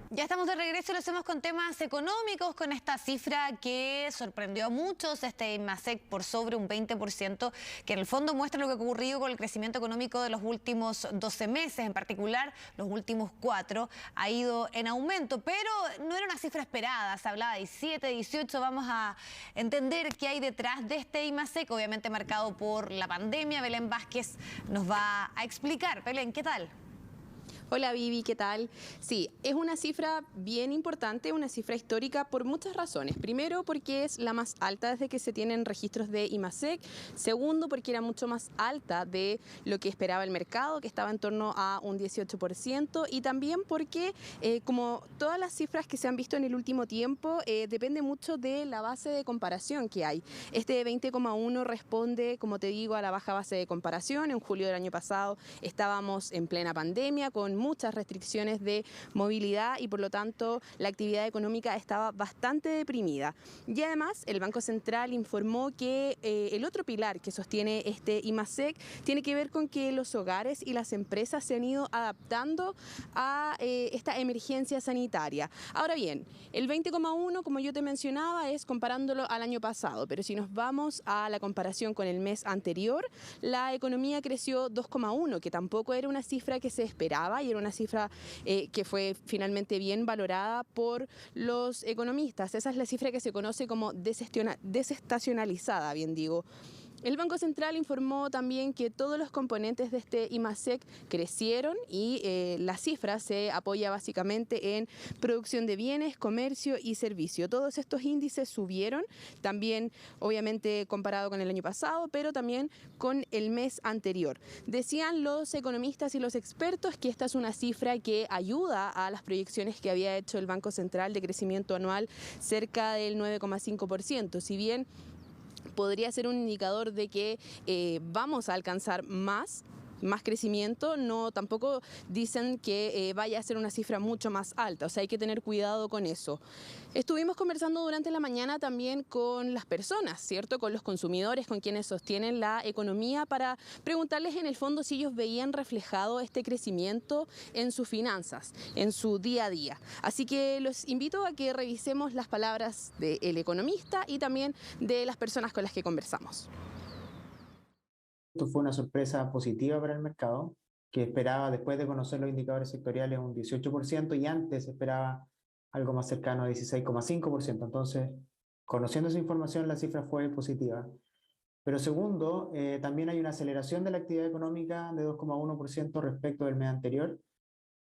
Ya estamos de regreso y lo hacemos con temas económicos, con esta cifra que sorprendió a muchos, este IMASEC por sobre un 20%, que en el fondo muestra lo que ha ocurrido con el crecimiento económico de los últimos 12 meses, en particular los últimos 4, ha ido en aumento, pero no era una cifra esperada, se hablaba de 17, 18, vamos a entender qué hay detrás de este IMASEC, obviamente marcado por la pandemia. Belén Vázquez nos va a explicar. Belén, ¿qué tal? Hola Vivi, ¿qué tal? Sí, es una cifra bien importante, una cifra histórica por muchas razones. Primero, porque es la más alta desde que se tienen registros de IMASEC. Segundo, porque era mucho más alta de lo que esperaba el mercado, que estaba en torno a un 18%. Y también porque, como todas las cifras que se han visto en el último tiempo, depende mucho de la base de comparación que hay. Este 20,1 responde, como te digo, a la baja base de comparación. En julio del año pasado estábamos en plena pandemia con muchas restricciones de movilidad y por lo tanto la actividad económica estaba bastante deprimida. Y además el Banco Central informó que el otro pilar que sostiene este IMASEC tiene que ver con que los hogares y las empresas se han ido adaptando a esta emergencia sanitaria. Ahora bien, el 20,1, como yo te mencionaba, es comparándolo al año pasado, pero si nos vamos a la comparación con el mes anterior, la economía creció 2,1, que tampoco era una cifra que se esperaba y era una cifra que fue finalmente bien valorada por los economistas. Esa es la cifra que se conoce como desestacionalizada, bien digo. El Banco Central informó también que todos los componentes de este IMASEC crecieron y la cifra se apoya básicamente en producción de bienes, comercio y servicio. Todos estos índices subieron, también obviamente comparado con el año pasado, pero también con el mes anterior. Decían los economistas y los expertos que esta es una cifra que ayuda a las proyecciones que había hecho el Banco Central de crecimiento anual cerca del 9,5%. Si bien podría ser un indicador de que vamos a alcanzar más crecimiento, no tampoco dicen que vaya a ser una cifra mucho más alta, o sea, hay que tener cuidado con eso. Estuvimos conversando durante la mañana también con las personas, ¿cierto? Con los consumidores, con quienes sostienen la economía, para preguntarles en el fondo si ellos veían reflejado este crecimiento en sus finanzas, en su día a día. Así que los invito a que revisemos las palabras del economista y también de las personas con las que conversamos. Esto fue una sorpresa positiva para el mercado, que esperaba, después de conocer los indicadores sectoriales, un 18% y antes esperaba algo más cercano a 16,5%. Entonces, conociendo esa información, la cifra fue positiva. Pero segundo, también hay una aceleración de la actividad económica de 2,1% respecto del mes anterior,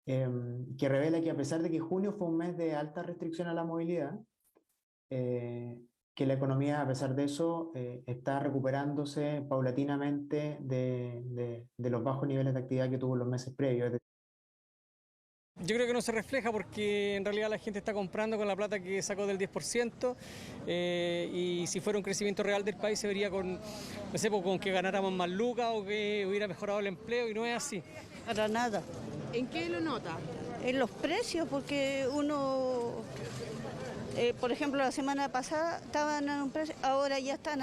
que revela que a pesar de que junio fue un mes de alta restricción a la movilidad, que la economía, a pesar de eso, está recuperándose paulatinamente de los bajos niveles de actividad que tuvo en los meses previos. Yo creo que no se refleja porque en realidad la gente está comprando con la plata que sacó del 10%, y si fuera un crecimiento real del país se vería con, no sé, con que ganáramos más lucas o que hubiera mejorado el empleo, y no es así. Para nada. ¿En qué lo nota? En los precios, porque uno, por ejemplo, la semana pasada estaban en un precio, ahora ya están,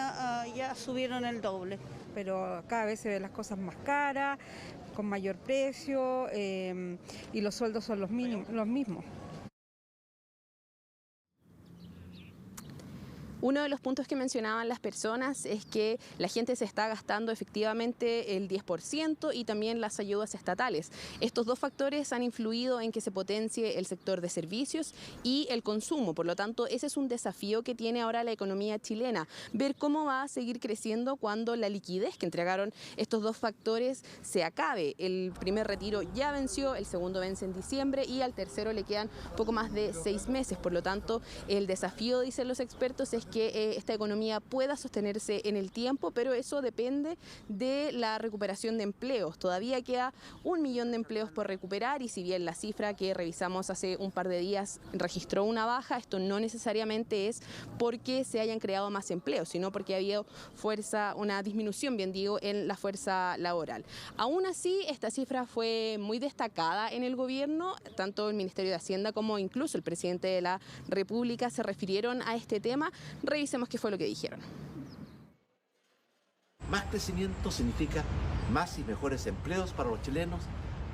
ya subieron el doble. Pero cada vez se ven las cosas más caras, con mayor precio, y los sueldos son los mismos. Uno de los puntos que mencionaban las personas es que la gente se está gastando efectivamente el 10% y también las ayudas estatales. Estos dos factores han influido en que se potencie el sector de servicios y el consumo. Por lo tanto, ese es un desafío que tiene ahora la economía chilena, ver cómo va a seguir creciendo cuando la liquidez que entregaron estos dos factores se acabe. El primer retiro ya venció, el segundo vence en diciembre y al tercero le quedan poco más de 6 meses. Por lo tanto, el desafío, dicen los expertos, es que esta economía pueda sostenerse en el tiempo, pero eso depende de la recuperación de empleos. Todavía queda 1 millón de empleos por recuperar y si bien la cifra que revisamos hace un par de días registró una baja, esto no necesariamente es porque se hayan creado más empleos, sino porque ha habido una disminución, bien digo, en la fuerza laboral. Aún así, esta cifra fue muy destacada en el gobierno, tanto el Ministerio de Hacienda como incluso el presidente de la República se refirieron a este tema. Revisemos qué fue lo que dijeron. Más crecimiento significa más y mejores empleos para los chilenos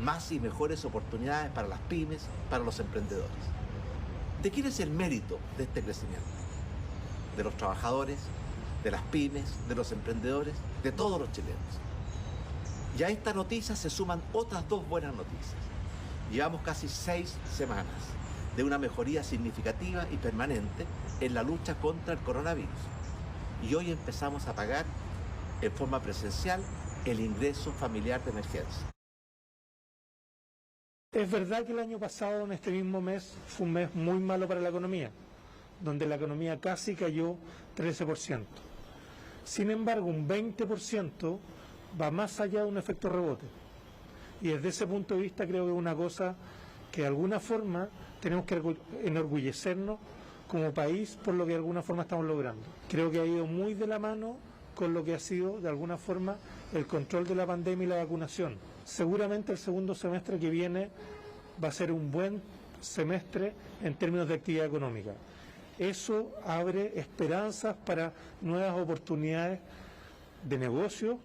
más y mejores oportunidades para las pymes, para los emprendedores. ¿De quién es el mérito de este crecimiento? De los trabajadores, de las pymes, de los emprendedores, de todos los chilenos. Y a esta noticia se suman otras dos buenas noticias. Llevamos casi 6 semanas de una mejoría significativa y permanente en la lucha contra el coronavirus. Y hoy empezamos a pagar en forma presencial el ingreso familiar de emergencia. Es verdad que el año pasado, en este mismo mes, fue un mes muy malo para la economía, donde la economía casi cayó 13%. Sin embargo, un 20% va más allá de un efecto rebote. Y desde ese punto de vista creo que es una cosa que de alguna forma tenemos que enorgullecernos como país por lo que de alguna forma estamos logrando. Creo que ha ido muy de la mano con lo que ha sido de alguna forma el control de la pandemia y la vacunación. Seguramente el segundo semestre que viene va a ser un buen semestre en términos de actividad económica. Eso abre esperanzas para nuevas oportunidades de negocio.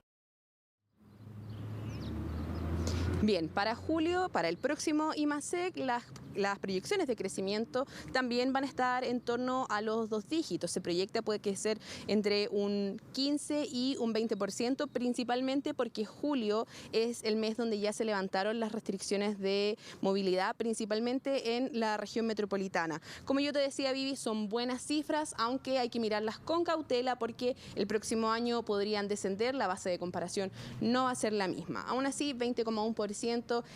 Bien, para julio, para el próximo IMASEC, las proyecciones de crecimiento también van a estar en torno a los 2 dígitos. Se proyecta puede que ser entre un 15 y un 20%, principalmente porque julio es el mes donde ya se levantaron las restricciones de movilidad, principalmente en la región metropolitana. Como yo te decía, Vivi, son buenas cifras, aunque hay que mirarlas con cautela porque el próximo año podrían descender, la base de comparación no va a ser la misma. Aún así, 20,1%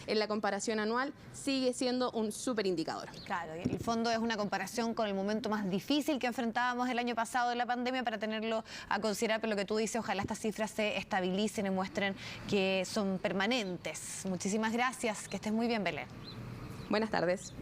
en la comparación anual sigue siendo un súper indicador. Claro, y en el fondo es una comparación con el momento más difícil que enfrentábamos el año pasado de la pandemia para tenerlo a considerar, pero lo que tú dices, ojalá estas cifras se estabilicen y muestren que son permanentes. Muchísimas gracias, que estés muy bien, Belén. Buenas tardes.